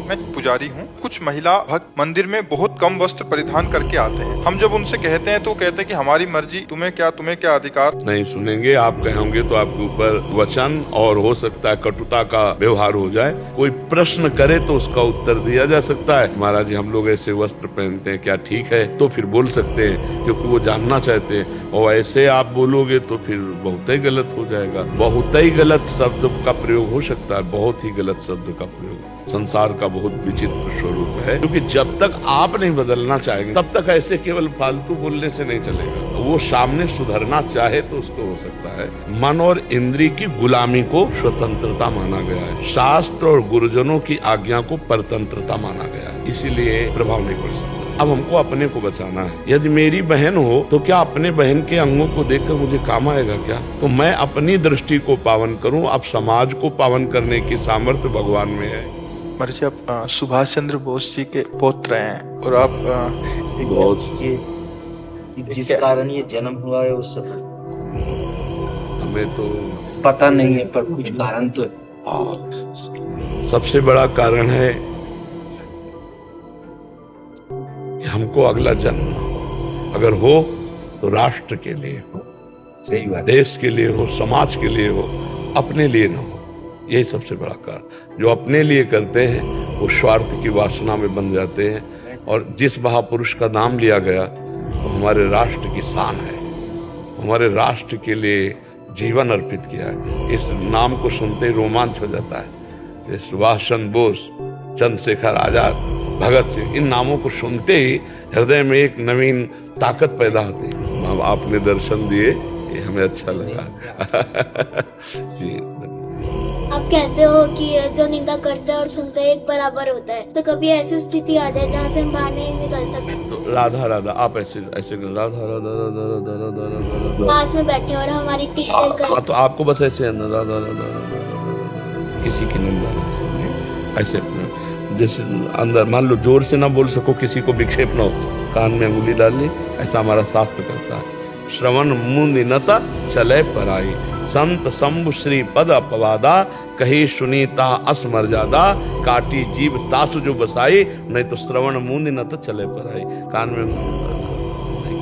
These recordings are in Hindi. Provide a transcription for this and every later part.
मैं पुजारी हूँ। कुछ महिला भक्त मंदिर में बहुत कम वस्त्र परिधान करके आते हैं। हम जब उनसे कहते हैं तो कहते हैं कि हमारी मर्जी, तुम्हें क्या अधिकार। नहीं सुनेंगे। आप कहेंगे तो आपके ऊपर वचन और हो सकता है कटुता का व्यवहार हो जाए। कोई प्रश्न करे तो उसका उत्तर दिया जा सकता है। महाराज जी हम लोग ऐसे वस्त्र पहनते हैं, क्या ठीक है? तो फिर बोल सकते हैं, क्योंकि वो जानना चाहते हैं। और ऐसे आप बोलोगे तो फिर बहुत ही गलत हो जाएगा। बहुत ही गलत शब्द का प्रयोग हो सकता है, बहुत ही गलत शब्द का प्रयोग संसार का बहुत विचित्र स्वरूप है। क्योंकि जब तक आप नहीं बदलना चाहेंगे तब तक ऐसे केवल फालतू बोलने से नहीं चलेगा। वो सामने सुधरना चाहे तो उसको हो सकता है। मन और इंद्रिय की गुलामी को स्वतंत्रता माना गया है। शास्त्र और गुरुजनों की आज्ञा को परतंत्रता माना गया है, इसीलिए प्रभाव नहीं पड़ सकता। अब हमको अपने को बचाना है। यदि मेरी बहन हो तो क्या अपने बहन के अंगों को देखकर मुझे काम आएगा क्या? तो मैं अपनी दृष्टि को पावन करूं। अब समाज को पावन करने की सामर्थ्य भगवान में है। महाराज जी आप सुभाष चंद्र बोस जी के पौत्र हैं और आप बहुत जिस कारण ये जन्म हुआ है उस समय हमें तो पता नहीं है, पर कुछ कारण तो है। सबसे बड़ा कारण है कि हमको अगला जन्म अगर हो तो राष्ट्र के लिए हो, सही बात, देश के लिए हो, समाज के लिए हो, अपने लिए न हो। यही सबसे बड़ा कारण। जो अपने लिए करते हैं वो स्वार्थ की वासना में बन जाते हैं। और जिस महापुरुष का नाम लिया गया वो हमारे राष्ट्र की शान है, हमारे राष्ट्र के लिए जीवन अर्पित किया है। इस नाम को सुनते ही रोमांच हो जाता है। सुभाष चंद्र बोस, चंद्रशेखर आजाद, भगत सिंह, इन नामों को सुनते ही हृदय में एक नवीन ताकत पैदा होती है। आपने दर्शन दिए, ये हमें अच्छा लगा। जी आप कहते हो कि जो निंदा करते हैं और सुनते हैं एक बराबर होता है, तो कभी ऐसी स्थिति आ जाए जहाँ से हम बाहर नहीं निकल सकते? तो राधा राधा आप ऐसे ऐसे राधा राधा राधा राधा राधा राधा पास में बैठे और हमारी तो आपको बस ऐसे राधा राधा राधा किसी की निंदा नहीं, ऐसे जैसे अंदर मान लो जोर से ना बोल सको, किसी को विक्षेप ना हो, कान में अंगुली डाल ली, ऐसा हमारा शास्त्र करता है। श्रवण मुनि नता चले पराई, संत शंभु श्री पद अपवादा, कही सुनीता असमर्यादा, काटी जीव तासु जो बसाई, नहीं तो श्रवण मुनि न तो चले पर आई। कान में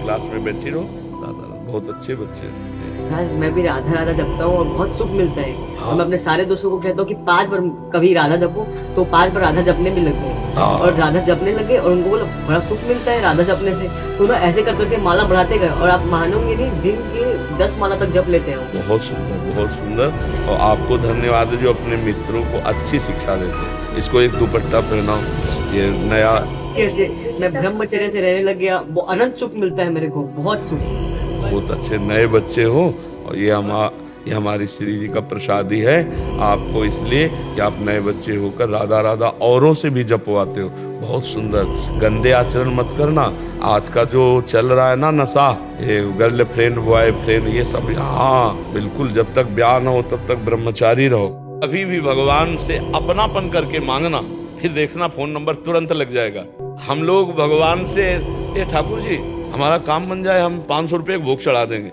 क्लास में बैठी रहो, दादा बहुत अच्छे बच्चे। मैं भी राधा राधा जपता हूँ और बहुत सुख मिलता है। और मैं अपने सारे दोस्तों को कहता हूँ कि 5 बार कभी राधा जपो, तो 5 बार राधा जपने भी लग गए और राधा जपने लगे और उनको बोला बड़ा सुख मिलता है राधा जपने से। तो ना ऐसे कर करके माला बढ़ाते गए और आप मानोगे नहीं, दिन के 10 माला तक जप लेते हैं। बहुत सुंदर, बहुत सुंदर। और आपको धन्यवाद है जो अपने मित्रों को अच्छी शिक्षा देते हैं। इसको एक दुपट्टा पहनाओ, ये नया। मैं ब्रह्मचर्य से रहने लग गया, वो अनंत सुख मिलता है मेरे को, बहुत सुख। बहुत अच्छे नए बच्चे हो और ये हमारी श्री जी का प्रसाद ही है आपको, इसलिए कि आप नए बच्चे होकर राधा राधा औरों से भी जपवाते हो। बहुत सुंदर। गंदे आचरण मत करना। आज का जो चल रहा है ना नशा, ये गर्लफ्रेंड बॉयफ्रेंड ये सब, हाँ बिल्कुल, जब तक ब्याह न हो तब तक ब्रह्मचारी रहो। अभी भी भगवान से अपनापन करके मांगना, फिर देखना फोन नंबर तुरंत लग जाएगा। हम लोग भगवान से, ये ठाकुर जी हमारा काम बन जाए, हम 500 रुपये भोग चढ़ा देंगे,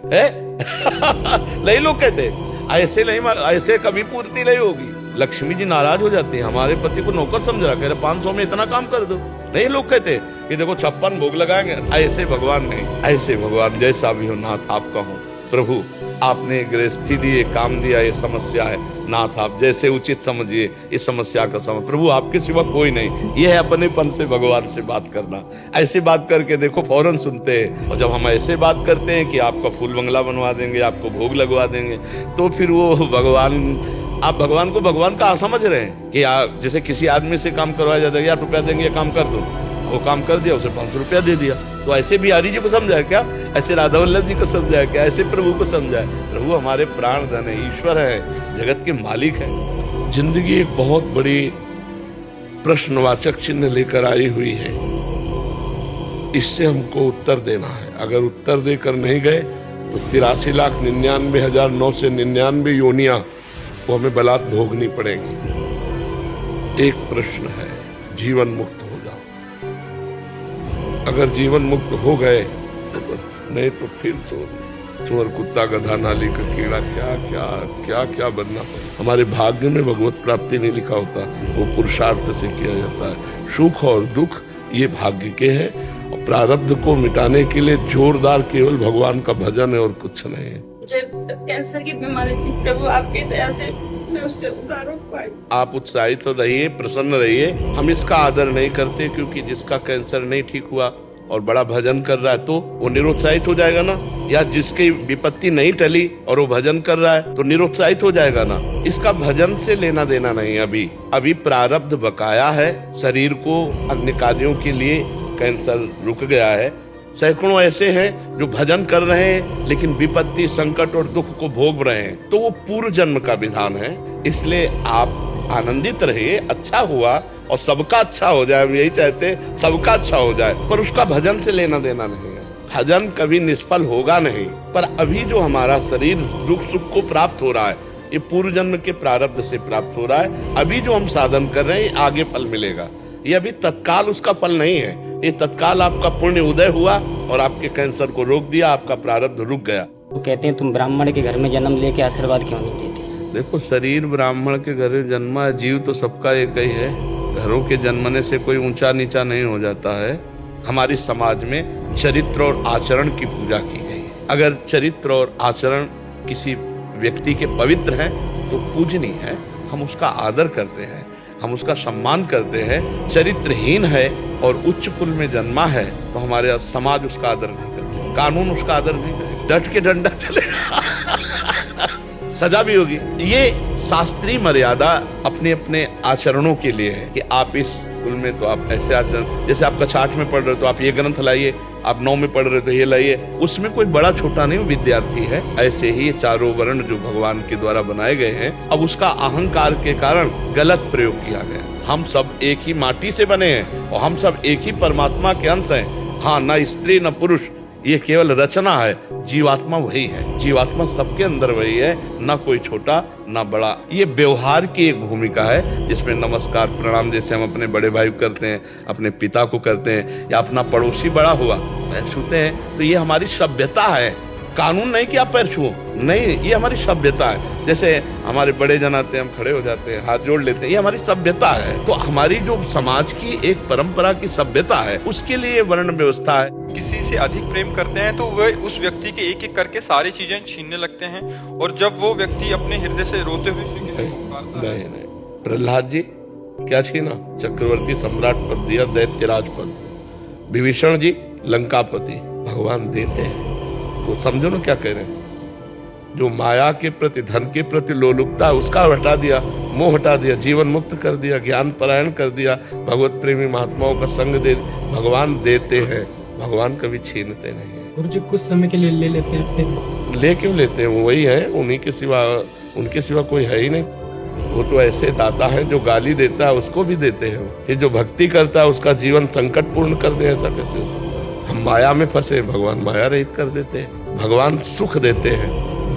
नहीं लोग कहते ऐसे नहीं, ऐसे कभी पूर्ति नहीं होगी। लक्ष्मी जी नाराज हो जाती है, हमारे पति को नौकर समझ रहा, कह रहे 500 में इतना काम कर दो। नहीं लोग कहते कि देखो 56 भोग लगाएंगे। ऐसे भगवान नहीं, ऐसे भगवान जैसा भी हो नाथ आपका हो। प्रभु आपने गृहस्थी दी, ये काम दिया, ये समस्या है, नाथ आप जैसे उचित समझिए इस समस्या का समाधान। प्रभु आपके सिवा कोई नहीं। ये है अपनेपन से भगवान से बात करना। ऐसे बात करके देखो फौरन सुनते हैं। और जब हम ऐसे बात करते हैं कि आपका फूल बंगला बनवा देंगे, आपको भोग लगवा देंगे, तो फिर वो भगवान, आप भगवान को भगवान का समझ रहे हैं कि जैसे किसी आदमी से काम करवाया जाता है, 1,000 रुपया देंगे, काम कर दो, वो काम कर दिया, उसे 500 रुपया दे दिया। तो ऐसे बिहारी जी को समझाया क्या? ऐसे राधा वल्लभ जी को समझाया क्या? ऐसे प्रभु को समझाया? प्रभु हमारे प्राण धन है, ईश्वर है, जगत के मालिक है। जिंदगी एक बहुत बड़ी प्रश्नवाचक चिन्ह लेकर आई हुई है, इससे हमको उत्तर देना है। अगर उत्तर देकर नहीं गए तो 83,99,999 योनियां वो हमें बलात् भोगनी पड़ेगी। एक प्रश्न है, जीवन मुक्त हो जाओ। अगर जीवन मुक्त हो गए तो, नहीं तो सुअर कुत्ता गधा नाली का कीड़ा, क्या क्या क्या क्या बनना। हमारे भाग्य में भगवत प्राप्ति नहीं लिखा होता, वो पुरुषार्थ से किया जाता है। सुख और दुख ये भाग्य के हैं, और प्रारब्ध को मिटाने के लिए जोरदार केवल भगवान का भजन है और कुछ नहीं है। मुझे कैंसर की बीमारी थी, प्रभु आपकी दया से मैं उससे उद्धार हो पाई। आप उत्साहित तो रहिए, प्रसन्न रहिए। हम इसका आदर नहीं करते, क्योंकि जिसका कैंसर नहीं ठीक हुआ और बड़ा भजन कर रहा है तो वो निरुत्साहित हो जाएगा ना, या जिसकी विपत्ति नहीं टली और वो भजन कर रहा है तो निरुत्साहित हो जाएगा ना। इसका भजन से लेना देना नहीं। अभी प्रारब्ध बकाया है, शरीर को अन्य कार्यों के लिए कैंसर रुक गया है। सैकड़ों ऐसे हैं जो भजन कर रहे हैं लेकिन विपत्ति, संकट और दुख को भोग रहे हैं, तो वो पूर्व जन्म का विधान है। इसलिए आप आनंदित रहिए, अच्छा हुआ और सबका अच्छा हो जाए, हम यही चाहते सबका अच्छा हो जाए, पर उसका भजन से लेना देना नहीं है। भजन कभी निष्फल होगा नहीं। पर अभी जो हमारा शरीर दुख सुख को प्राप्त हो रहा है, ये पूर्व जन्म के प्रारब्ध से प्राप्त हो रहा है। अभी जो हम साधन कर रहे हैं, आगे फल मिलेगा। ये अभी तत्काल उसका फल नहीं है, ये तत्काल आपका पुण्य उदय हुआ और आपके कैंसर को रोक दिया, आपका प्रारब्ध रुक गया। वो कहते हैं तुम ब्राह्मण के घर में जन्म लेके आशीर्वाद क्यों नहीं देते? देखो, शरीर ब्राह्मण के घर में जन्मा है, जीव तो सबका एक ही है। घरों के जन्मने से कोई ऊंचा नीचा नहीं हो जाता है। हमारी समाज में चरित्र और आचरण की पूजा की गई है। अगर चरित्र और आचरण किसी व्यक्ति के पवित्र हैं तो पूजनीय है, हम उसका आदर करते हैं, हम उसका सम्मान करते हैं। चरित्रहीन है और उच्च कुल में जन्मा है तो हमारे समाज उसका आदर नहीं करते, कानून उसका आदर नहीं करते, डट के डंडा चलेगा, सजा भी होगी। ये शास्त्रीय मर्यादा अपने अपने आचरणों के लिए है कि आप इस कुल में तो आप ऐसे आचरण, जैसे आप कक्षा 8 में पढ़ रहे हो तो आप ये ग्रंथ लाइए, आप 9 में पढ़ रहे हो तो ये लाइए, उसमें कोई बड़ा छोटा नहीं, विद्यार्थी है। ऐसे ही चारों वर्ण जो भगवान के द्वारा बनाए गए हैं, अब उसका अहंकार के कारण गलत प्रयोग किया गया। हम सब एक ही माटी से बने हैं और हम सब एक ही परमात्मा के अंश हैं। हाँ, न स्त्री न पुरुष, ये केवल रचना है। जीवात्मा वही है, जीवात्मा सबके अंदर वही है, ना कोई छोटा ना बड़ा। ये व्यवहार की एक भूमिका है जिसमें नमस्कार प्रणाम जैसे हम अपने बड़े भाई को करते हैं, अपने पिता को करते हैं, या अपना पड़ोसी बड़ा हुआ पैर छूते हैं, तो ये हमारी सभ्यता है। कानून नहीं कि आप पैर छुओ, नहीं, ये हमारी सभ्यता है। जैसे हमारे बड़े जन आते हैं, हम खड़े हो जाते हैं, हाथ जोड़ लेते हैं, ये हमारी सभ्यता है। तो हमारी जो समाज की एक परंपरा की सभ्यता है, उसके लिए वर्ण व्यवस्था है। किसी से अधिक प्रेम करते हैं तो वे उस व्यक्ति के एक एक करके सारी चीजें छीनने लगते हैं, और जब वो व्यक्ति अपने हृदय से रोते हुए श्री कृष्ण को पुकारता है। नहीं, प्रहलाद जी क्या छीना? चक्रवर्ती सम्राट पद दिया, दैत्यराज पद। विभीषण जी लंकापति। भगवान देते हैं तो समझो ना क्या कह रहे हैं। जो माया के प्रति, धन के प्रति लोलुपता, उसका हटा दिया, मोह हटा दिया, जीवन मुक्त कर दिया, ज्ञान परायण कर दिया, भगवत प्रेमी महात्माओं का संग दे। भगवान देते हैं, भगवान कभी छीनते नहीं है। गुरुजी कुछ समय के लिए ले लेते हैं, फिर ले क्यों लेते हैं? वो वही है, उन्हीं के सिवा, उनके सिवा कोई है ही नहीं। वो तो ऐसे दाता है, जो गाली देता है उसको भी देते हैं। ये जो भक्ति करता है उसका जीवन संकट पूर्ण कर दे, ऐसा कैसे हो सकता है? हम माया में फंसे, भगवान माया रहित कर देते हैं। भगवान सुख देते हैं,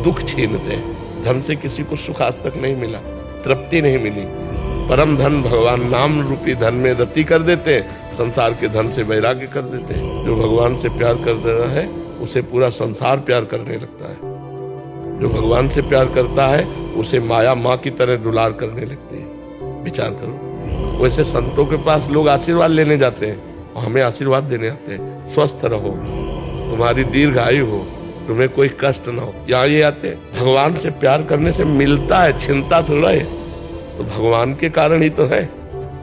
दुख छीनते हैं। धन से किसी को सुख आज तक नहीं मिला, तृप्ति नहीं मिली। परम धन भगवान नाम रूपी धन में रति कर देते हैं, संसार के धन से वैराग्य कर देते हैं। जो भगवान से प्यार कर रहा है उसे पूरा संसार प्यार करने लगता है। जो भगवान से प्यार करता है उसे माया माँ की तरह दुलार करने लगती है। विचार करो। वैसे संतों के पास लोग आशीर्वाद लेने जाते हैं और हमें आशीर्वाद देने आते हैं, स्वस्थ रहो, तुम्हारी दीर्घायु हो, तुम्हें कोई कष्ट ना हो। यहाँ ये आते हैं। भगवान से प्यार करने से मिलता है, छिनता थोड़ा है। तो भगवान के कारण ही तो है।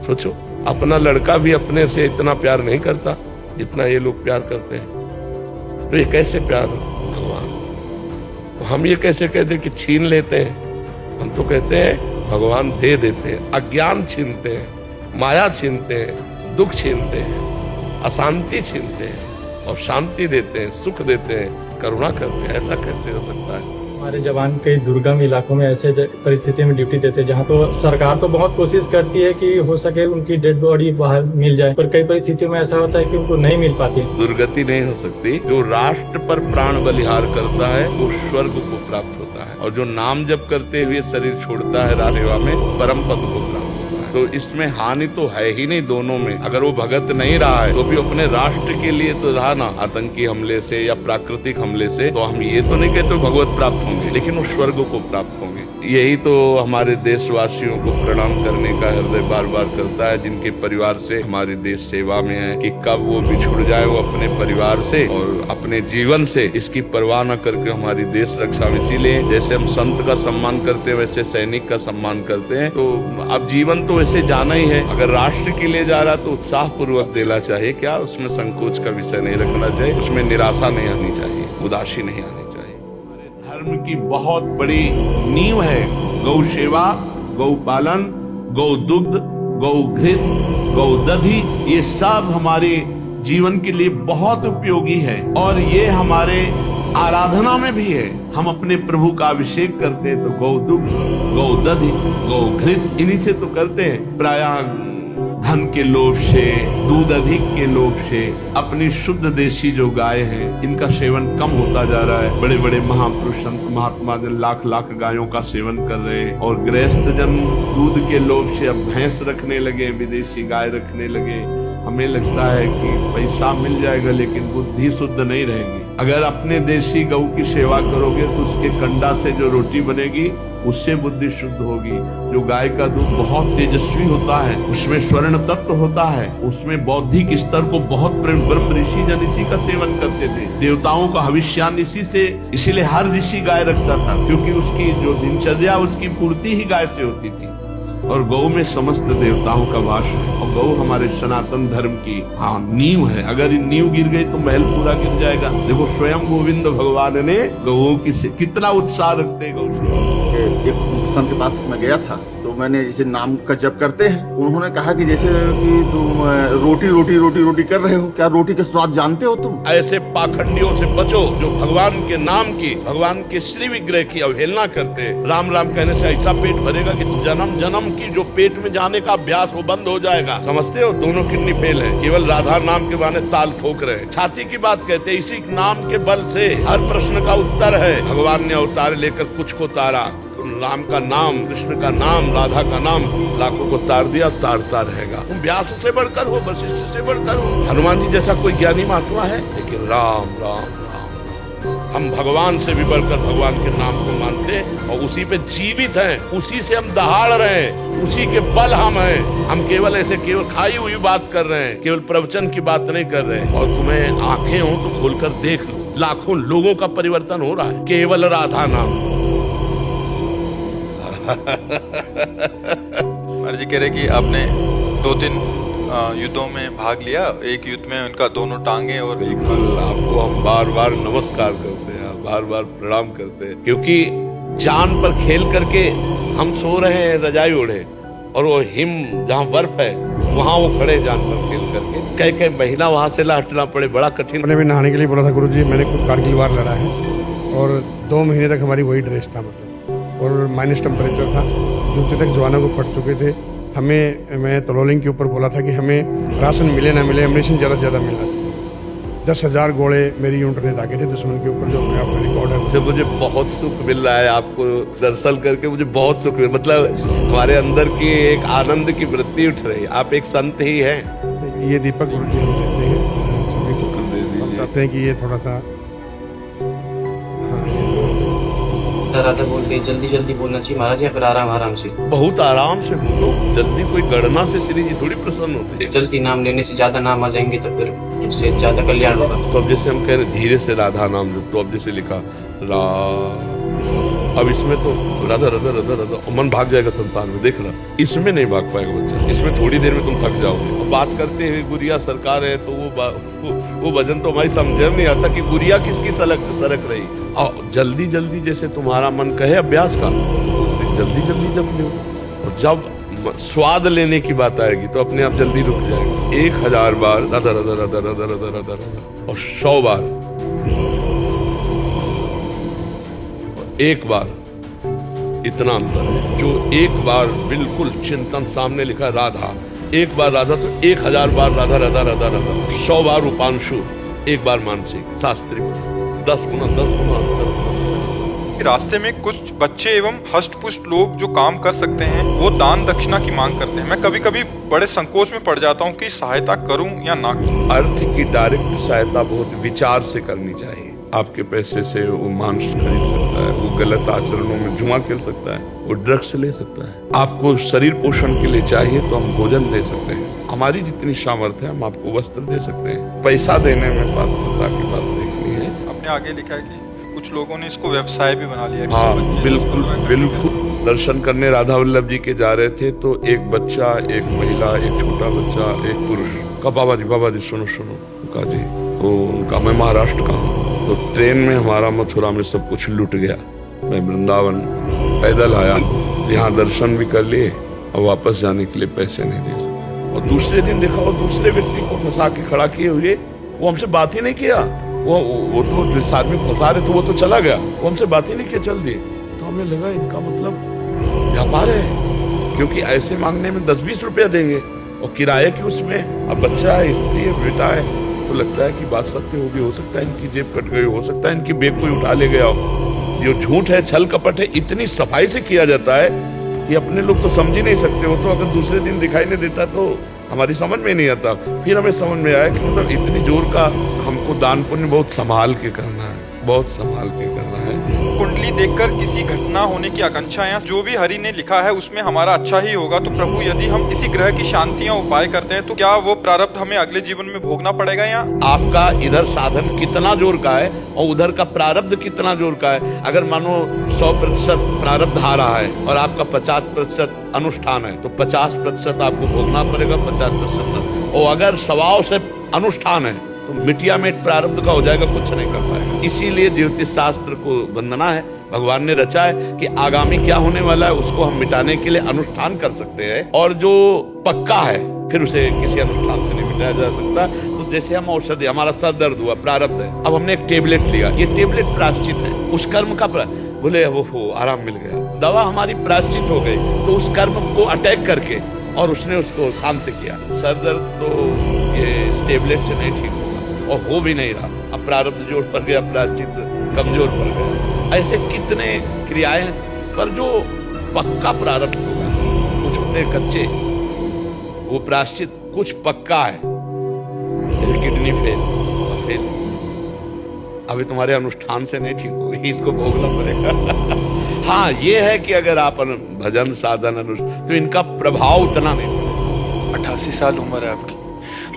सोचो, अपना लड़का भी अपने से इतना प्यार नहीं करता जितना ये लोग प्यार करते हैं। तो ये कैसे प्यार भगवान? तो हम ये कैसे कहते कि छीन लेते हैं? हम तो कहते हैं भगवान दे देते हैं। अज्ञान छीनते हैं, माया छीनते हैं, दुख छीनते हैं, अशांति छीनते हैं और शांति देते हैं, सुख देते हैं, करुणा करते हैं। ऐसा कैसे हो सकता है? हमारे जवान कई दुर्गम इलाकों में ऐसे परिस्थिति में ड्यूटी देते हैं जहाँ तो सरकार तो बहुत कोशिश करती है कि हो सके उनकी डेड बॉडी बाहर मिल जाए, पर कई परिस्थितियों में ऐसा होता है कि उनको नहीं मिल पाती। दुर्गति नहीं हो सकती। जो राष्ट्र पर प्राण बलिहार करता है वो स्वर्ग को प्राप्त होता है, और जो नाम जप करते हुए शरीर छोड़ता है रालेवा में, परम पद को प्राप्त होता है। तो इसमें हानि तो है ही नहीं दोनों में। अगर वो भगत नहीं रहा है तो भी अपने राष्ट्र के लिए तो रहा ना, आतंकी हमले से या प्राकृतिक हमले से। तो हम ये तो नहीं कहते भगवत प्राप्त होंगे, लेकिन वो स्वर्ग को प्राप्त होंगे। यही तो हमारे देशवासियों को प्रणाम करने का हृदय बार बार करता है, जिनके परिवार से हमारी देश सेवा में है, कि कब वो बिछुड़ जाए वो अपने परिवार से और अपने जीवन से, इसकी परवाह न करके हमारी देश रक्षा में। इसीलिए जैसे हम संत का सम्मान करते हैं वैसे सैनिक का सम्मान करते हैं। तो अब जीवन तो वैसे जाना ही है, अगर राष्ट्र के लिए जा रहा तो उत्साह पूर्वक देना चाहिए, क्या उसमें संकोच का विषय नहीं रखना चाहिए, उसमें निराशा नहीं आनी चाहिए, उदासी नहीं आनी चाहिए। धर्म की बहुत बड़ी नींव है गौ सेवा, गौ पालन, गौ दुग्ध, गौ घृत, गौ दधि, ये सब हमारे जीवन के लिए बहुत उपयोगी है और ये हमारे आराधना में भी है। हम अपने प्रभु का अभिषेक करते हैं तो गौ दुग्ध, गौ दधि, गौ घृत इन्हीं से तो करते हैं। प्रायः धन के लोभ से, दूध अधिक के लोभ से अपनी शुद्ध देशी जो गाय हैं इनका सेवन कम होता जा रहा है। बड़े बड़े महापुरुष संत महात्मा जन लाख लाख गायों का सेवन कर रहे हैं और गृहस्थ जन दूध के लोभ से अब भैंस रखने लगे, विदेशी गाय रखने लगे। हमें लगता है कि पैसा मिल जाएगा लेकिन बुद्धि शुद्ध नहीं रहेगी। अगर अपने देशी गौ की सेवा करोगे तो उसके कंडा से जो रोटी बनेगी उससे बुद्धि शुद्ध होगी। जो गाय का दूध बहुत तेजस्वी होता है, उसमें स्वर्ण तत्व होता है, उसमें बौद्धिक स्तर को बहुत ब्रह्म ऋषि जन इसी का सेवन करते थे। देवताओं का हविष्यान इसी से, इसीलिए हर ऋषि गाय रखता था, क्योंकि उसकी जो दिनचर्या उसकी पूर्ति ही गाय से होती थी। और गौ में समस्त देवताओं का वास है और गौ हमारे सनातन धर्म की नींव है। अगर ये नींव गिर गई तो महल पूरा गिर जाएगा। देखो स्वयं गोविंद भगवान ने गौओं की कितना उत्साह रखते हैं गौ से। एक संत के पास मैं गया था तो मैंने जैसे नाम का जप करते हैं, उन्होंने कहा कि जैसे कि तुम रोटी रोटी रोटी रोटी कर रहे हो, क्या रोटी के स्वाद जानते हो तुम? ऐसे पाखंडियों से बचो जो भगवान के नाम की, भगवान के श्री विग्रह की अवहेलना करते हैं। राम राम कहने से ऐसा पेट भरेगा कि जन्म जन्म की जो पेट में जाने का अभ्यास वो बंद हो जाएगा। समझते हो, दोनों किडनी फेल है, केवल राधा नाम के बहाने ताल ठोक रहे हैं। छाती की बात कहते हैं, इसी नाम के बल से हर प्रश्न का उत्तर है। भगवान ने अवतार लेकर कुछ को तारा, राम का नाम, कृष्ण का नाम, राधा का नाम, लाखों को तार दिया, तारता रहेगा। तुम व्यास से बढ़कर हो, वशिष्ठ से बढ़कर हो, हनुमान जी जैसा कोई ज्ञानी महात्मा है, लेकिन राम राम राम। हम भगवान से भी बढ़कर भगवान के नाम को मानते हैं और उसी पे जीवित हैं, उसी से हम दहाड़ रहे हैं, उसी के बल हम हैं। हम केवल ऐसे केवल खाई हुई बात कर रहे हैं, केवल प्रवचन की बात नहीं कर रहे हैं। और तुम्हें आंखें हो तो खोलकर देख लो, लाखों लोगों का परिवर्तन हो रहा है केवल राधा नाम। महाराज जी कह रहे कि आपने 2-3 युद्धों में भाग लिया, एक युद्ध में उनका दोनों टांगे और बिल्कुल आपको हम बार बार नमस्कार करते हैं, बार बार प्रणाम करते हैं, क्योंकि जान पर खेल करके हम सो रहे हैं रजाई ओढ़े और वो हिम जहाँ बर्फ है वहाँ वो खड़े जान पर खेल करके, कई महीना वहाँ से हटना पड़े, बड़ा कठिन। मैंने भी नहाने के लिए बोला था गुरुजी, मैंने खुद कारगिल वार लड़ा है और 2 महीने तक हमारी वही ड्रेस था, मतलब और माइनस टेम्परेचर था, जूते तक जवानों को फट चुके थे। मैं तलोलिंग के ऊपर बोला था कि हमें राशन मिले ना मिले, एम्यूनिशन ज़्यादा से ज़्यादा मिलना चाहिए। 10,000 गोले मेरी यूनिट ने दागे थे दुश्मन के ऊपर, जो अपने आप का रिकॉर्ड है। मुझे बहुत सुख मिल रहा है आपको दर्शन करके, मुझे बहुत सुख मिल, मतलब हमारे अंदर की एक आनंद की वृत्ति उठ रही है। आप एक संत ही हैं। ये दीपक गुरु जी हम कहते हैं, सभी को हम कहते हैं कि ये थोड़ा सा राधा बोलते हैं जल्दी जल्दी बोलना चाहिए महाराज या फिर आराम आराम से? बहुत आराम से बोलो, जल्दी कोई गणना से श्री जी थोड़ी प्रसन्न होते हैं। जल्दी नाम लेने से ज्यादा नाम आ जाएंगे तो फिर उससे ज्यादा कल्याण होगा। तो अब जैसे हम कह रहे धीरे से राधा नाम लो, तो अब जैसे लिखा रा, अब इसमें तो राधा राधा राधा राधा मन भाग जाएगा संसार में, देख रहा। इसमें नहीं भाग पाएगा बच्चा, इसमें थोड़ी देर में तुम थक जाओगे। बात करते हुए गुड़िया सरकार है तो वो भजन तो हमारी समझ नहीं आता कि गुड़िया किसकी सरक रही। और जल्दी जल्दी जैसे तुम्हारा मन कहे अभ्यास का, उस दिन जल्दी जल्दी जब लो, और जब स्वाद लेने की बात आएगी तो अपने आप जल्दी रुक जाएगा। 1000 बार राधा राधा राधा राधा राधा राधा राधा और 100 बार, एक बार, इतना अंतर है। जो एक बार बिल्कुल चिंतन सामने लिखा राधा, एक बार राधा तो 1000 बार राधा राधा राधा राधा, 100 बार रूपांशु, एक बार मानसिक शास्त्री, 10 गुना अंतर। कि रास्ते में कुछ बच्चे एवं हष्ट पुष्ट लोग जो काम कर सकते हैं वो दान दक्षिणा की मांग करते हैं। मैं कभी कभी बड़े संकोच में पड़ जाता हूँ कि सहायता करूँ या ना करूँ। अर्थ की डायरेक्ट सहायता बहुत विचार से करनी चाहिए। आपके पैसे से वो मांस खरीद सकता है, वो गलत आचरणों में जुआ खेल सकता है, वो ड्रग्स ले सकता है। आपको शरीर पोषण के लिए चाहिए तो हम भोजन दे सकते हैं, हमारी जितनी सामर्थ्य है हम आपको वस्त्र दे सकते हैं। पैसा देने में पात्रता की बात देखनी है। आपने आगे लिखा है कि कुछ लोगों ने इसको व्यवसाय भी बना लिया। हाँ बिल्कुल बिल्कुल। दर्शन करने राधा वल्लभ जी के जा रहे थे तो एक बच्चा, एक महिला, एक छोटा बच्चा, एक पुरुष का बाबा जी सुनो कहा जी तो उनका मैं महाराष्ट्र का हूँ। तो ट्रेन में हमारा मथुरा में सब कुछ लूट गया। मैं वृंदावन पैदल आया, यहाँ दर्शन भी कर लिए और वापस जाने के लिए पैसे नहीं दे सकते। और दूसरे दिन देखा वो दूसरे व्यक्ति को फंसा के खड़ा किए हुए, वो हमसे बात ही नहीं किया। वो तो जिस आदमी फंसा रहे थे वो तो चला गया, वो हमसे बात ही नहीं किया, चल दिए। तो हमें लगा इनका मतलब व्यापार है, क्योंकि ऐसे मांगने में 10-20 रुपया देंगे और किराए की उसमें। अब बच्चा है, स्त्री है, बेटा है, तो लगता है कि बात सत्य होगी। हो सकता है इनकी जेब कट गई, हो सकता है इनकी बेग कोई उठा ले गया हो। जो झूठ है, छल कपट है, इतनी सफाई से किया जाता है कि अपने लोग तो समझ ही नहीं सकते। वो तो अगर दूसरे दिन दिखाई नहीं देता तो हमारी समझ में नहीं आता। फिर हमें समझ में आया कि मतलब इतनी जोर का हमको दान पुण्य बहुत संभाल के करना है, बहुत संभाल के करना है। कुंडली देखकर किसी घटना होने की आकांक्षा या जो भी हरि ने लिखा है उसमें हमारा अच्छा ही होगा, तो प्रभु यदि हम किसी ग्रह की शांतियां उपाय करते हैं तो क्या वो प्रारब्ध हमें अगले जीवन में भोगना पड़ेगा? या आपका इधर साधन कितना जोर का है और उधर का प्रारब्ध कितना जोर का है। अगर मानो 100% प्रारब्ध आ रहा है और आपका 50% अनुष्ठान है तो 50% आपको भोगना पड़ेगा, 50%। और अगर स्वभाव से अनुष्ठान है तो मिटिया मेट प्रारब्ध का हो जाएगा, कुछ नहीं कर पाएगा। इसीलिए ज्योतिष शास्त्र को वंदना है, भगवान ने रचा है कि आगामी क्या होने वाला है उसको हम मिटाने के लिए अनुष्ठान कर सकते हैं। और जो पक्का है फिर उसे किसी अनुष्ठान से नहीं मिटाया जा सकता। तो जैसे हम औषधि, हमारा सर दर्द हुआ, प्रारब्ध है, अब हमने एक टेबलेट लिया, ये टेबलेट प्रायश्चित है उस कर्म का। बोले वो आराम मिल गया, दवा हमारी प्रायश्चित हो गई, तो उस कर्म को अटैक करके और उसने उसको शांत किया। सर दर्द तो ये टेबलेट से नहीं ठीक होगा और हो भी नहीं रहा। अब प्रारब्ध जोर पड़ गया, प्रायश्चित कमजोर पड़ गया। ऐसे कितने क्रियाएं, पर जो पक्का प्रारब्ध होगा, कुछ होते कच्चे, वो प्रायश्चित कुछ पक्का है। किडनी फेल, अभी तुम्हारे अनुष्ठान से नहीं ठीक होगी, इसको भोगना पड़ेगा। हाँ, ये है कि अगर आप भजन साधन अनुष्ठान तो इनका प्रभाव उतना नहीं पड़ेगा। 88 साल उम्र है आपकी,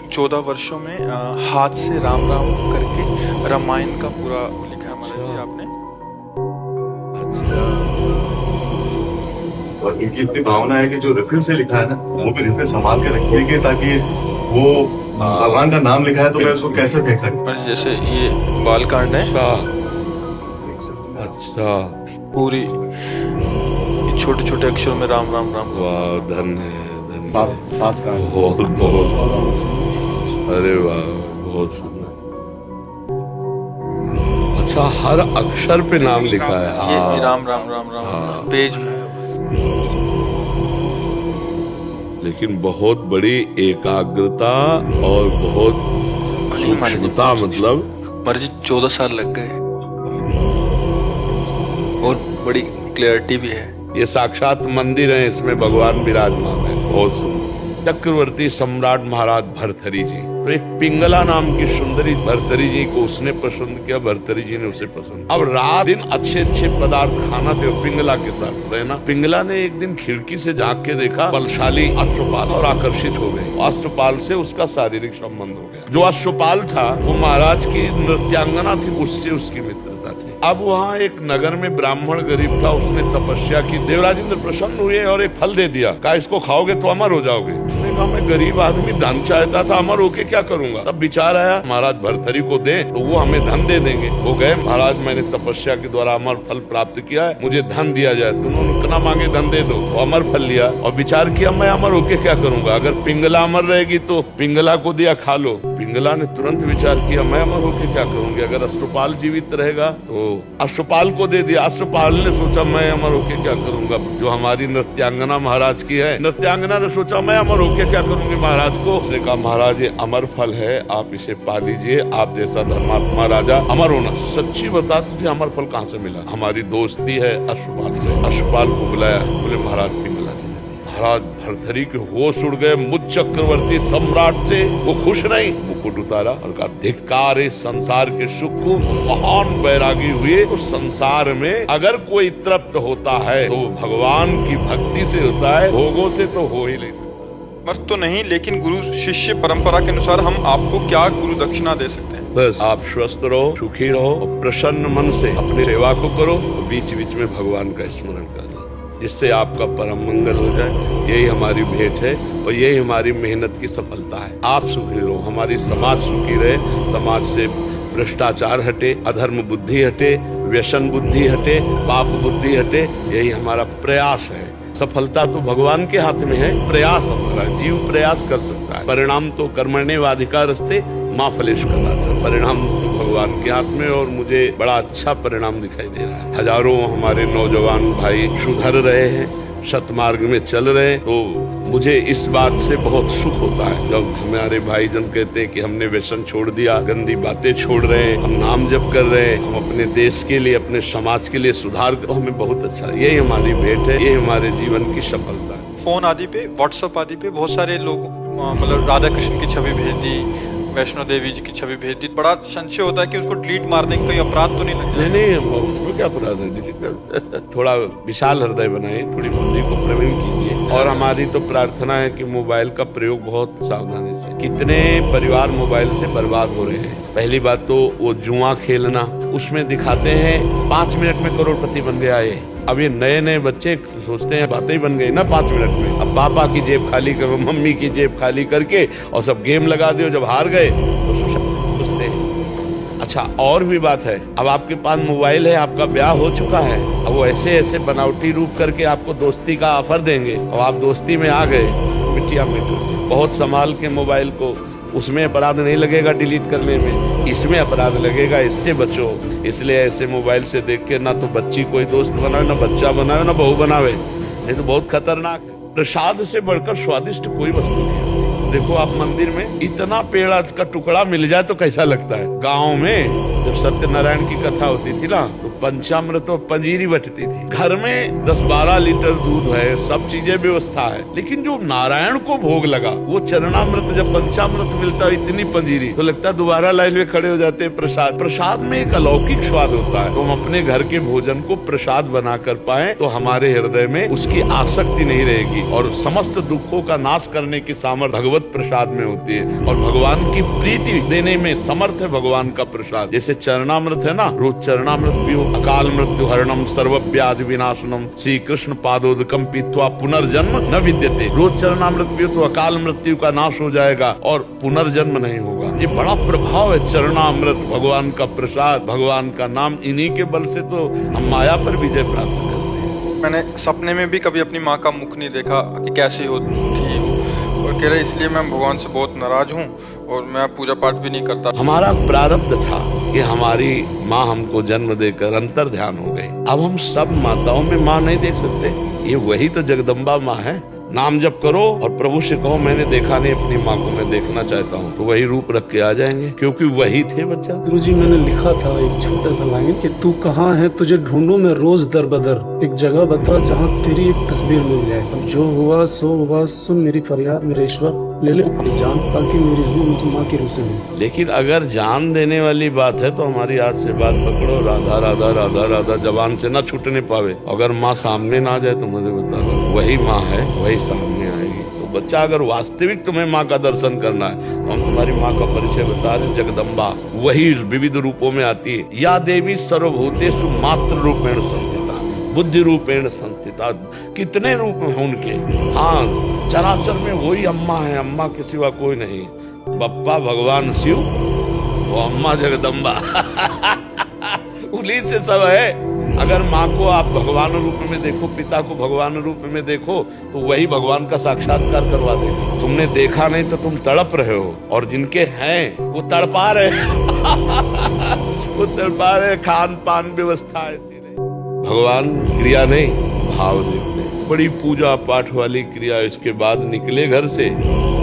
14 वर्षों में हाथ से राम राम करके रामायण का पूरा लिखा है महाराज जी आपने। अच्छा, और इनकी इतनी भावना है कि जो रिफिल से लिखा है ना, वो भी रिफिल संभाल के रखिए ताकि वो भगवान का नाम लिखा है तो मैं उसको कैसे फेंक सकता हूँ। जैसे ये बालकांड है, अच्छा, पूरी छोटे छोटे अक्षरों में राम राम राम। वाह, धन्य बहुत अरे वाह, बहुत सुंदर। अच्छा, हर अक्षर पे नाम लिखा है। ये राम राम राम राम पेज में। लेकिन बहुत बड़ी एकाग्रता और बहुत सूक्ष्मता, मतलब मर्जी 14 साल लग गए और बड़ी क्लैरिटी भी है। ये साक्षात मंदिर है, इसमें भगवान विराजमान है, बहुत सुंदर। चक्रवर्ती सम्राट महाराज भर्तृहरि जी, तो एक पिंगला नाम की सुंदरी भर्तृहरि जी को उसने पसंद किया, भर्तृहरि जी ने उसे पसंद। अब रात दिन अच्छे अच्छे पदार्थ खाना थे और पिंगला के साथ रहना। पिंगला ने एक दिन खिड़की से झांक के देखा बलशाली अश्वपाल और आकर्षित हो गए। अश्वपाल से उसका शारीरिक संबंध हो गया। जो अश्वपाल था वो महाराज की नृत्यांगना थी, उससे उसकी मित्रता थी। अब वहाँ एक नगर में ब्राह्मण गरीब था, उसने तपस्या की। देवराज इंद्र प्रसन्न हुए और एक फल दे दिया, कहा इसको खाओगे तो अमर हो जाओगे। उसने कहा मैं गरीब आदमी धन चाहता था, अमर होके क्या करूंगा। तब विचार आया महाराज भर्तृहरि को दे तो वो हमें धन दे देंगे। वो गए, महाराज मैंने तपस्या के द्वारा अमर फल प्राप्त किया है, मुझे धन दिया जाए। तो उन्होंने कितना मांगे, धन दे दो। वो अमर फल लिया और विचार किया मैं अमर होके क्या करूंगा, अगर पिंगला अमर रहेगी तो पिंगला को दिया, खा लो। पिंगला ने तुरंत विचार किया मैं अमर होके क्या करूंगी, अगर अश्वपाल जीवित रहेगा तो को, अश्वपाल को दे दिया। अश्वपाल ने सोचा मैं अमर होके क्या करूंगा, जो हमारी नृत्यांगना महाराज की है, नृत्यांगना ने सोचा मैं अमर होके क्या करूंगी महाराज को। उसने कहा महाराज ये अमर फल है, आप इसे पा लीजिए, आप जैसा धर्मात्मा राजा अमर होना। सच्ची बता तुझे अमर फल कहाँ से मिला? हमारी दोस्ती है अश्वपाल से। अश्वपाल को बुलाया, बोले महाराज पिंगला जी। महाराज भरथरी के होश उड़ गए, मुझ चक्रवर्ती सम्राट से वो खुश नहीं, मुकुट उतारा और कहा धिक्कार इस संसार के सुख को। महान बैरागी हुए। तो संसार में अगर कोई तृप्त होता है तो भगवान की भक्ति से होता है, भोगों से तो हो ही नहीं सकता। मर्द तो नहीं, लेकिन गुरु शिष्य परंपरा के अनुसार हम आपको क्या गुरु दक्षिणा दे सकते हैं? बस आप स्वस्थ रहो, सुखी रहो और प्रसन्न मन से अपनी सेवा को करो और बीच बीच में भगवान का स्मरण करो, जिससे आपका परम मंगल हो जाए। यही हमारी भेंट है और यही हमारी मेहनत की सफलता है। आप सुखी रहो, हमारी समाज सुखी रहे, समाज से भ्रष्टाचार हटे, अधर्म बुद्धि हटे, व्यसन बुद्धि हटे, पाप बुद्धि हटे। यही हमारा प्रयास है। सफलता तो भगवान के हाथ में है, प्रयास हमारा, जीव प्रयास कर सकता है। परिणाम तो कर्मण्येवाधिकारस्ते मां फलेषु कदाचन। परिणाम तो भगवान के हाथ में और मुझे बड़ा अच्छा परिणाम दिखाई दे रहा है। हजारों हमारे नौजवान भाई सुधर रहे हैं, सतमार्ग में चल रहे हैं। तो मुझे इस बात से बहुत सुख होता है जब हमारे भाईजन कहते हैं कि हमने व्यसन छोड़ दिया, गंदी बातें छोड़ रहे हैं, हम नाम जप कर रहे हैं, हम अपने देश के लिए, अपने समाज के लिए सुधार कर, तो हमें बहुत अच्छा। यही हमारी भेंट है, यही हमारे जीवन की सफलता है। फोन आदि पे, व्हाट्सएप आदि पे बहुत सारे लोग मतलब राधा कृष्ण की छवि भेज दी, वैष्णो देवी जी की छवि भेज दी। बड़ा संशय होता है कि उसको डिलीट मार देंगे, कोई अपराध तो नहीं लगता? नहीं, उसमें क्या अपराध है डिलीट कर। थोड़ा विशाल हृदय बनाए, थोड़ी बुद्धि को प्रवीण कीजिए। और हमारी तो प्रार्थना है कि मोबाइल का प्रयोग बहुत सावधानी से। कितने परिवार मोबाइल से बर्बाद हो रहे हैं। पहली बात तो वो जुआ खेलना, उसमें दिखाते हैं 5 मिनट में करोड़पति बन गया ये। अब ये नए नए बच्चे सोचते हैं बातें ही बन गई ना 5 मिनट में। अब पापा की जेब खाली करो, मम्मी की जेब खाली करके और सब गेम लगा दियो। जब हार गए तो सोचते हैं। अच्छा, और भी बात है, अब आपके पास मोबाइल है, आपका ब्याह हो चुका है, अब वो ऐसे ऐसे बनावटी रूप करके आपको दोस्ती का ऑफर देंगे और आप दोस्ती में आ गए, मिट्टिया मिट्टी। बहुत संभाल के मोबाइल को, उसमें अपराध नहीं लगेगा डिलीट करने में, इसमें अपराध लगेगा, इससे बचो। इसलिए ऐसे मोबाइल से देख के ना तो बच्ची कोई दोस्त बनावे, ना बच्चा बनावे, ना बहू बनावे, नहीं तो बहुत खतरनाक है। प्रसाद से बढ़कर स्वादिष्ट कोई वस्तु नहीं है। देखो आप मंदिर में इतना पेड़ा का टुकड़ा मिल जाए तो कैसा लगता है। गाँव में जब सत्यनारायण की कथा होती थी ना तो पंचामृत और पंजीरी बटती थी। घर में 10-12 लीटर दूध है, सब चीजें व्यवस्था है, लेकिन जो नारायण को भोग लगा वो चरणामृत, जब पंचामृत मिलता है इतनी पंजीरी, तो लगता है दोबारा लाइन में खड़े हो जाते हैं। प्रसाद में एक अलौकिक स्वाद होता है। तो हम अपने घर के भोजन को प्रसाद बना कर पाए तो हमारे हृदय में उसकी आसक्ति नहीं रहेगी और समस्त दुखों का नाश करने की सामर्थ्य भगवत प्रसाद में होती है। और भगवान की प्रीति देने में समर्थ है भगवान का प्रसाद। जैसे चरणामृत है ना, रोज चरणामृत पियो। अकाल मृत्यु हरणम सर्वव्याधि विनाशनम श्री कृष्ण पादोदकम पीत्वा पुनर्जन्म न विद्यते। रोज चरणामृत पियो तो अकाल मृत्यु का नाश हो जाएगा और पुनर्जन्म नहीं होगा। ये बड़ा प्रभाव है चरणामृत, भगवान का प्रसाद, भगवान का नाम। इन्हीं के बल से तो हम माया पर विजय प्राप्त करते हैं। मैंने सपने में भी कभी अपनी माँ का मुख नहीं देखा कि कैसी होती थी वो, और कह रहे इसलिए मैं भगवान से बहुत नाराज हूँ और मैं पूजा पाठ भी नहीं करता। हमारा प्रारब्ध था कि हमारी माँ हमको जन्म देकर अंतर ध्यान हो गई। अब हम सब माताओं में माँ नहीं देख सकते, ये वही तो जगदम्बा माँ है। नाम जप करो और प्रभु से कहो मैंने देखा नहीं, अपनी माँ को मैं देखना चाहता हूँ, तो वही रूप रख के आ जाएंगे, क्योंकि वही थे बच्चा। गुरुजी मैंने लिखा था एक छोटा सा लाइन कि तू कहाँ है, तुझे ढूंढूं मैं रोज दर बदर, एक जगह बता जहाँ तेरी एक तस्वीर मिल जाए। अब जो हुआ सो हुआ, सुन मेरी फरियाद मेरे ईश्वर, ले ले अपनी जान ताकि मेरी रूह उनकी माँ की रूह से मिले। लेकिन अगर जान देने वाली बात है तो हमारी आज से बात पकड़ो, राधा राधा राधा राधा जबान से ना छूटने पावे। अगर माँ सामने ना आ जाए तो मुझे बता दो, वही माँ है, वही सामने आएगी। तो बच्चा अगर वास्तविक तुम्हें माँ का दर्शन करना है तो हम तुम्हारी माँ का परिचय बता रहे। जगदम्बा वही विविध रूपों में आती है। या देवी सर्वभूतेषु मात्र रूपेण संस्थिता, बुद्धि रूपेण संस्थिता। कितने रूप हैं उनके, हाँ चराचर में वही अम्मा है, अम्मा के सिवा कोई नहीं। बप्पा भगवान शिव, वो अम्मा जगदम्बा उन्हीं से सब है। अगर माँ को आप भगवान रूप में देखो, पिता को भगवान रूप में देखो, तो वही भगवान का साक्षात्कार करवा देंगे। तुमने देखा नहीं तो तुम तड़प रहे हो, और जिनके हैं वो तड़पा रहे वो तड़पा रहे, खान पान व्यवस्था ऐसी नहीं। भगवान क्रिया नहीं, भाव देखते हैं। बड़ी पूजा पाठ वाली क्रिया, इसके बाद निकले घर से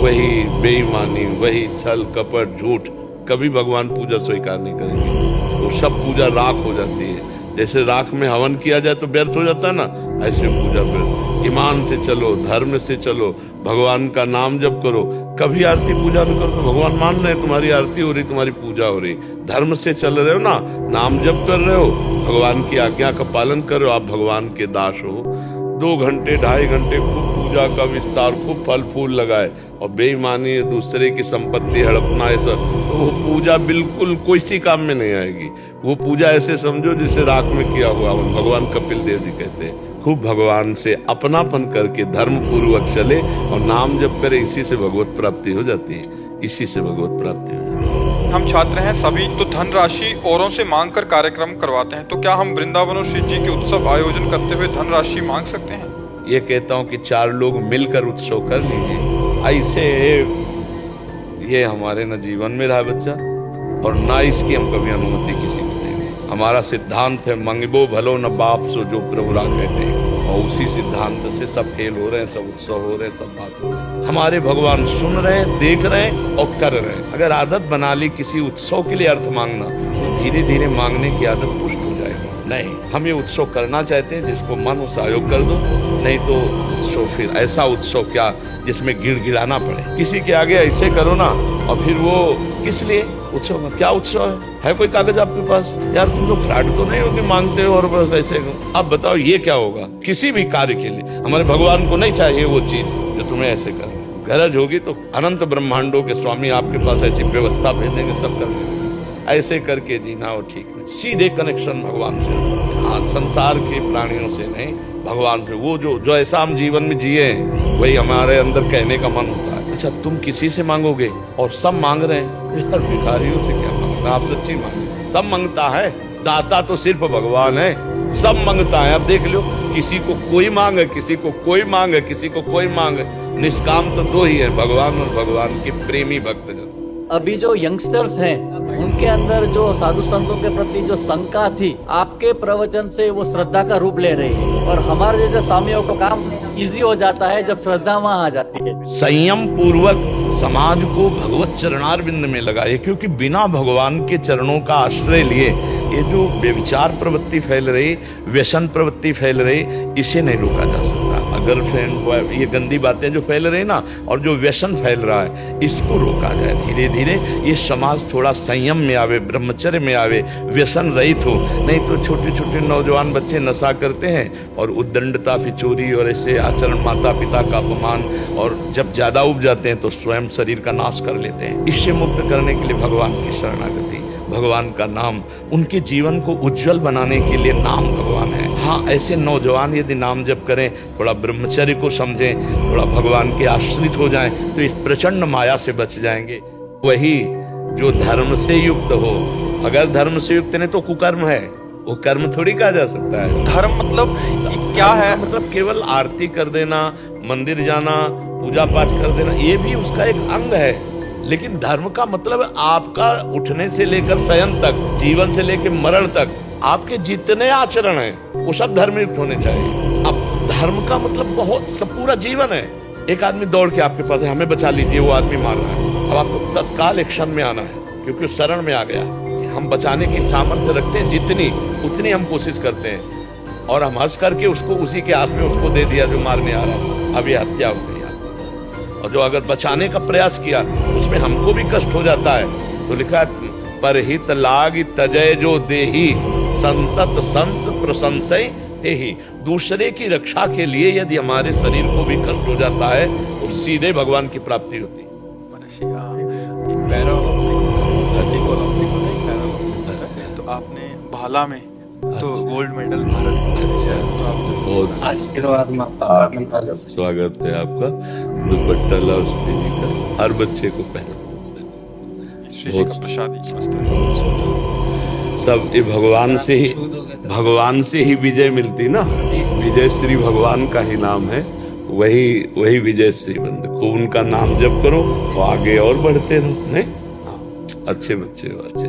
वही बेईमानी, वही छल कपट झूठ, कभी भगवान पूजा स्वीकार नहीं करेंगे। वो सब पूजा राख हो जाती है। जैसे राख में हवन किया जाए तो व्यर्थ हो जाता है ना, ऐसे पूजा व्यर्थ। ईमान से चलो, धर्म से चलो, भगवान का नाम जप करो। कभी आरती पूजा न करो तो भगवान मान रहे हैं तुम्हारी आरती हो रही, तुम्हारी पूजा हो रही। धर्म से चल रहे हो ना, नाम जप कर रहे हो, भगवान की आज्ञा का पालन कर रहे हो, आप भगवान के दास हो। 2 घंटे 2.5 घंटे खूब पूजा का विस्तार, खूब फल फूल लगाए और बेईमानी, दूसरे की संपत्ति हड़पना, ऐसा तो वो पूजा बिल्कुल कोई सी काम में नहीं आएगी। वो पूजा ऐसे समझो जिसे राख में किया हुआ। भगवान कपिल देव जी कहते हैं खूब भगवान से अपनापन करके धर्म पूर्वक चले और नाम जप करे, इसी से भगवत प्राप्ति हो जाती है, इसी से भगवत प्राप्ति हो जाती है। हम छात्र हैं सभी, तो धनराशि औरों से मांग कर कार्यक्रम करवाते हैं, तो क्या हम वृंदावन और श्री जी के उत्सव आयोजन करते हुए धनराशि मांग सकते हैं? ये कहता हूँ कि 4 लोग मिलकर उत्सव कर लीजिए। ऐसे ये हमारे न जीवन में रहा बच्चा, और ना इसकी हम कभी अनुमति किसी को देंगे। हमारा सिद्धांत है मंगबो भलो न बाप सो जो प्रभु राखे टेक, और उसी सिद्धांत से सब खेल हो रहे हैं, सब उत्सव हो रहे हैं, सब बात हो रही है। हमारे भगवान सुन रहे हैं, देख रहे हैं और कर रहे हैं। अगर आदत बना ली किसी उत्सव के लिए अर्थ मांगना, तो धीरे धीरे मांगने की आदत पुष्ट हो जाएगी। नहीं, हम ये उत्सव करना चाहते हैं, जिसको मन हो सहयोग कर दो, नहीं तो उत्सव फिर ऐसा उत्सव क्या जिसमें गिड़गिड़ाना पड़े। किसी के आगे ऐसे करो ना, और फिर वो किस लिए उत्सव में, क्या उत्सव है कोई कागज आपके पास? यार तुम लोग फ्रॉड तो नहीं हो कि मांगते हो और बस ऐसे। अब बताओ ये क्या होगा? किसी भी कार्य के लिए हमारे भगवान को नहीं चाहिए वो चीज जो तुम्हें ऐसे कर। गरज होगी तो अनंत ब्रह्मांडों के स्वामी आपके पास ऐसी व्यवस्था भेज देंगे, सब कर देंगे। ऐसे करके जीना वो ठीक नहीं। सीधे कनेक्शन भगवान से, हाँ, संसार के प्राणियों से नहीं, भगवान से। वो जो ऐसा हम जीवन में जिए हैं, वही हमारे अंदर कहने का मन होता है। अच्छा, तुम किसी से मांगोगे और सब मांग रहे हैं, यार भिखारियों से क्या मांगना? आप सच्ची मांगे, सब मांगता है, दाता तो सिर्फ भगवान है, सब मांगता है। अब देख लो, किसी को कोई मांग है, किसी को कोई मांग है, किसी को कोई मांग है। निष्काम तो 2 ही है, भगवान और भगवान के प्रेमी भक्त जन। अभी जो यंगस्टर्स हैं, उनके अंदर जो साधु संतों के प्रति जो शंका थी, आपके प्रवचन से वो श्रद्धा का रूप ले रही है, और हमारे जैसे स्वामियों को काम इजी हो जाता है जब श्रद्धा वहाँ आ जाती है। संयम पूर्वक समाज को भगवत चरणारविंद में लगाए, क्योंकि बिना भगवान के चरणों का आश्रय लिए ये जो व्यभिचार प्रवृत्ति फैल रही, व्यसन प्रवृत्ति फैल रही, इसे नहीं रोका जा सकता। अगर फ्रेंड ये गंदी बातें जो फैल रही ना, और जो व्यसन फैल रहा है, इसको रोका जाए धीरे धीरे, ये समाज थोड़ा संयम में आवे, ब्रह्मचर्य में आवे, व्यसन रहित हो। नहीं तो छोटे छोटे नौजवान बच्चे नशा करते हैं और उद्दंडता, फिचोरी और ऐसे आचरण, माता पिता का अपमान, और जब ज्यादा उब जाते हैं तो स्वयं शरीर का नाश कर लेते हैं। इससे मुक्त करने के लिए भगवान की शरणागति, भगवान का नाम, उनके जीवन को उज्जवल बनाने के लिए नाम भगवान है। हाँ, ऐसे नौजवान यदि नाम जप करें, थोड़ा ब्रह्मचर्य को समझें, थोड़ा भगवान के आश्रित हो जाएं, तो इस प्रचंड माया से बच जाएंगे। वही जो धर्म से युक्त हो, अगर धर्म से युक्त नहीं तो कुकर्म है, वो कर्म थोड़ी कहा जा सकता है। धर्म मतलब क्या है? मतलब केवल आरती कर देना, मंदिर जाना, पूजा पाठ कर देना, ये भी उसका एक अंग है। लेकिन धर्म का मतलब आपका उठने से लेकर शयन तक, जीवन से लेकर मरण तक, आपके जितने आचरण हैं वो सब धर्मयुक्त होने चाहिए। अब धर्म का मतलब बहुत सब पूरा जीवन है। एक आदमी दौड़ के आपके पास है, हमें बचा लीजिए, वो आदमी मार रहा है। अब आपको तत्काल एक्शन में आना है, क्योंकि उस शरण में आ गया। हम बचाने की सामर्थ्य रखते हैं जितनी, उतनी हम कोशिश करते हैं, और हम हंस करके उसको उसी के हाथ में उसको दे दिया जो मारने आ रहा था। अब ये हत्या हो गई। और जो अगर बचाने का प्रयास किया उसमें हमको भी कष्ट हो जाता है, तो लिखा है परहित लाग तजय जो देही संतत संत प्रशंसय तेहि। दूसरे की रक्षा के लिए यदि हमारे शरीर को भी कष्ट हो जाता है तो सीधे भगवान की प्राप्ति होती है। तो आपने भाला में तो गोल्ड मेडल भारत का। बहुत आशीर्वाद, स्वागत है आपका। दुपट्टा लाओ श्री जी का, हर बच्चे को पहना, श्री जी का प्रसादी सब ये भगवान से ही विजय मिलती ना। विजय श्री भगवान का ही नाम है, वही विजय श्री बंद। खूब उनका नाम जप करो तो आगे और बढ़ते रहो। नहीं, अच्छे बच्चे हो, अच्छे।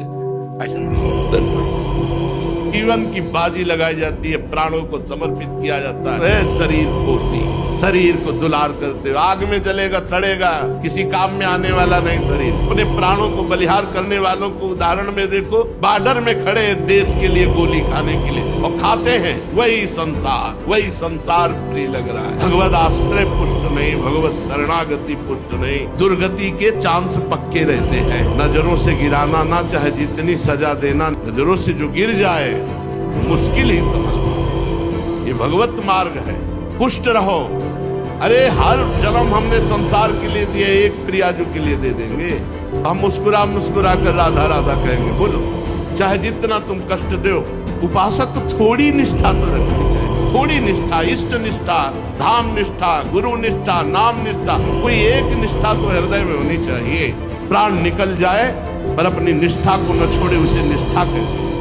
जीवन की बाजी लगाई जाती है, प्राणों को समर्पित किया जाता है। शरीर पोसी, शरीर को दुलार करते हो, आग में जलेगा सड़ेगा, किसी काम में आने वाला नहीं शरीर। अपने प्राणों को बलिहार करने वालों को उदाहरण में देखो, बॉर्डर में खड़े हैं देश के लिए गोली खाने के लिए और खाते हैं। वही संसार प्रिय लग रहा है। भगवत आश्रय पुष्ट नहीं, भगवत शरणागति पुष्ट नहीं, दुर्गति के चांस पक्के रहते हैं। नजरों से गिराना ना, चाहे जितनी सजा देना, नजरों से जो गिर जाए मुश्किल ही समझ लो। ये भगवत मार्ग है। पुष्ट रहो। अरे हर जन्म हमने संसार के लिए दिए, एक प्रियाजू के लिए दे देंगे। हम मुस्कुरा मुस्कुरा कर राधा राधा कहेंगे। बोलो, चाहे जितना तुम कष्ट दो। उपासक को थोड़ी निष्ठा तो रखनी चाहिए, थोड़ी निष्ठा, इष्ट निष्ठा, धाम निष्ठा, गुरु निष्ठा, नाम निष्ठा, कोई एक निष्ठा तो हृदय में होनी चाहिए। प्राण निकल जाए पर अपनी निष्ठा को न छोड़े, उसे निष्ठा कहते हैं।